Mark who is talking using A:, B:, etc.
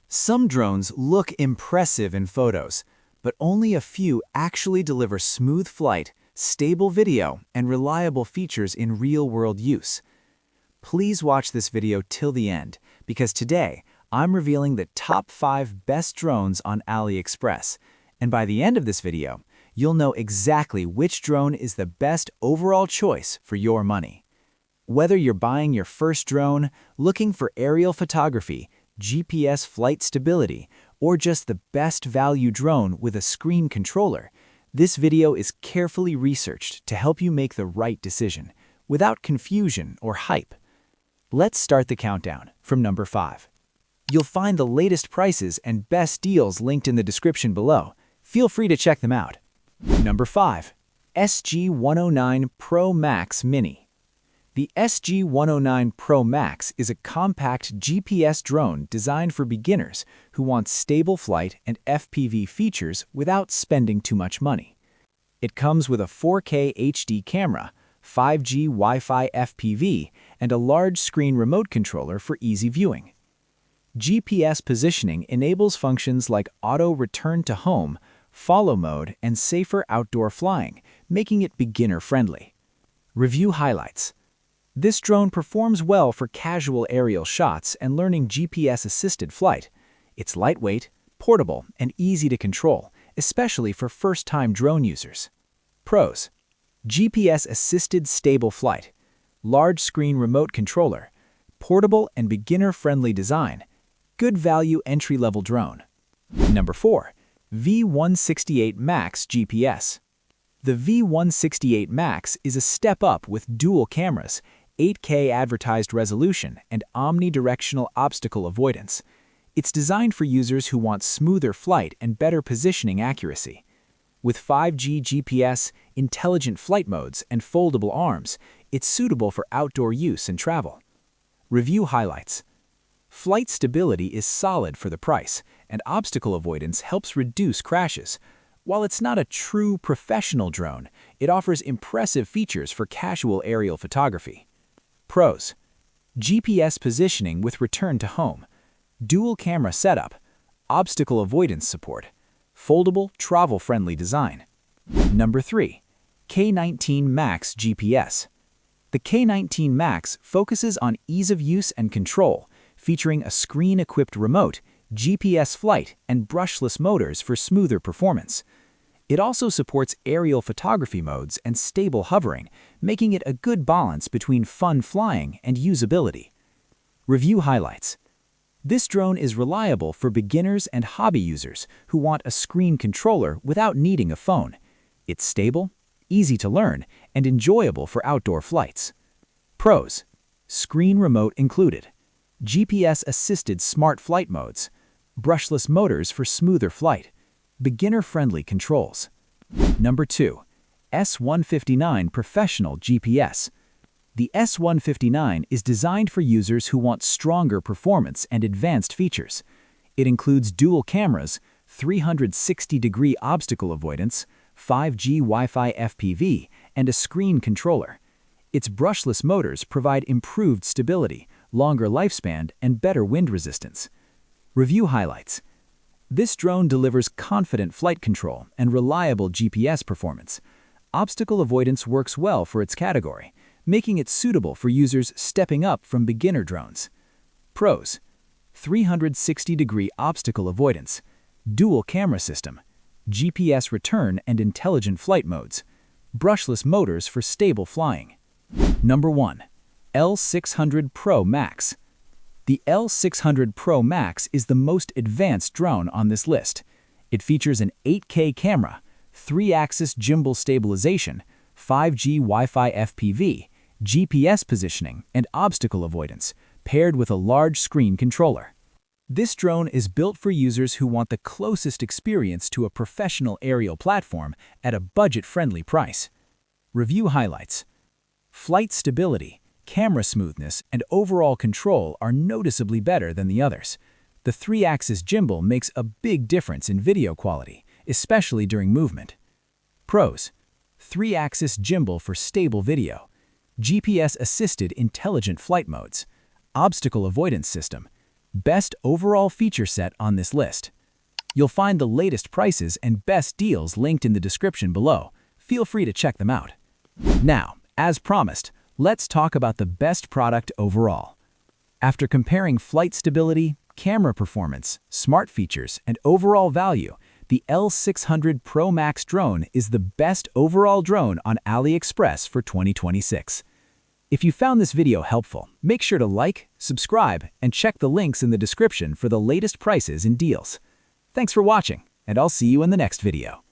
A: Some drones look impressive in photos, but only a few actually deliver smooth flight, stable video, and reliable features in real-world use. Please watch this video till the end, because today I'm revealing the top 5 best drones on AliExpress, and by the end of this video, you'll know exactly which drone is the best overall choice for your money. Whether you're buying your first drone, looking for aerial photography, GPS flight stability, or just the best value drone with a screen controller, this video is carefully researched to help you make the right decision, without confusion or hype. Let's start the countdown from number 5. You'll find the latest prices and best deals linked in the description below. Feel free to check them out. Number 5. SG-109 PRO MAX Mini. The SG-109 PRO MAX is a compact GPS drone designed for beginners who want stable flight and FPV features without spending too much money. It comes with a 4K HD camera, 5G Wi-Fi FPV, and a large screen remote controller for easy viewing. GPS positioning enables functions like auto return to home, follow mode, and safer outdoor flying, making it beginner-friendly. Review highlights. This drone performs well for casual aerial shots and learning GPS-assisted flight. It's lightweight, portable, and easy to control, especially for first-time drone users. Pros: GPS-assisted stable flight, large screen remote controller, portable and beginner-friendly design, good value entry-level drone. Number 4. V168 MAX GPS. The V168 MAX is a step up with dual cameras, 8K advertised resolution, and omnidirectional obstacle avoidance. It's designed for users who want smoother flight and better positioning accuracy. With 5G GPS, intelligent flight modes, and foldable arms, it's suitable for outdoor use and travel. Review highlights. Flight stability is solid for the price, and obstacle avoidance helps reduce crashes. While it's not a true professional drone, it offers impressive features for casual aerial photography. Pros: GPS positioning with return to home, dual camera setup, obstacle avoidance support, foldable, travel-friendly design. Number 3. K19 MAX GPS. The K19 MAX focuses on ease of use and control, featuring a screen-equipped remote, GPS flight, and brushless motors for smoother performance. It also supports aerial photography modes and stable hovering, making it a good balance between fun flying and usability. Review highlights. This drone is reliable for beginners and hobby users who want a screen controller without needing a phone. It's stable, easy to learn, and enjoyable for outdoor flights. Pros: screen remote included, GPS-assisted smart flight modes, brushless motors for smoother flight, beginner-friendly controls. Number 2. S159 Professional GPS. The S159 is designed for users who want stronger performance and advanced features. It includes dual cameras, 360-degree obstacle avoidance, 5G Wi-Fi FPV, and a screen controller. Its brushless motors provide improved stability, longer lifespan, and better wind resistance. Review highlights. This drone delivers confident flight control and reliable GPS performance. Obstacle avoidance works well for its category, making it suitable for users stepping up from beginner drones. Pros: 360-degree obstacle avoidance, dual camera system, GPS return and intelligent flight modes, brushless motors for stable flying. Number 1. L600 PRO MAX. The L600 PRO MAX is the most advanced drone on this list. It features an 8K camera, 3-axis gimbal stabilization, 5G Wi-Fi FPV, GPS positioning, and obstacle avoidance, paired with a large screen controller. This drone is built for users who want the closest experience to a professional aerial platform at a budget-friendly price. Review highlights. Flight stability, camera smoothness, and overall control are noticeably better than the others. The 3-axis gimbal makes a big difference in video quality, especially during movement. Pros: 3-axis gimbal for stable video, GPS-assisted intelligent flight modes, obstacle avoidance system, best overall feature set on this list. You'll find the latest prices and best deals linked in the description below. Feel free to check them out. Now, as promised, let's talk about the best product overall. After comparing flight stability, camera performance, smart features, and overall value, the L600 PRO MAX Drone is the best overall drone on AliExpress for 2026. If you found this video helpful, make sure to like, subscribe, and check the links in the description for the latest prices and deals. Thanks for watching, and I'll see you in the next video.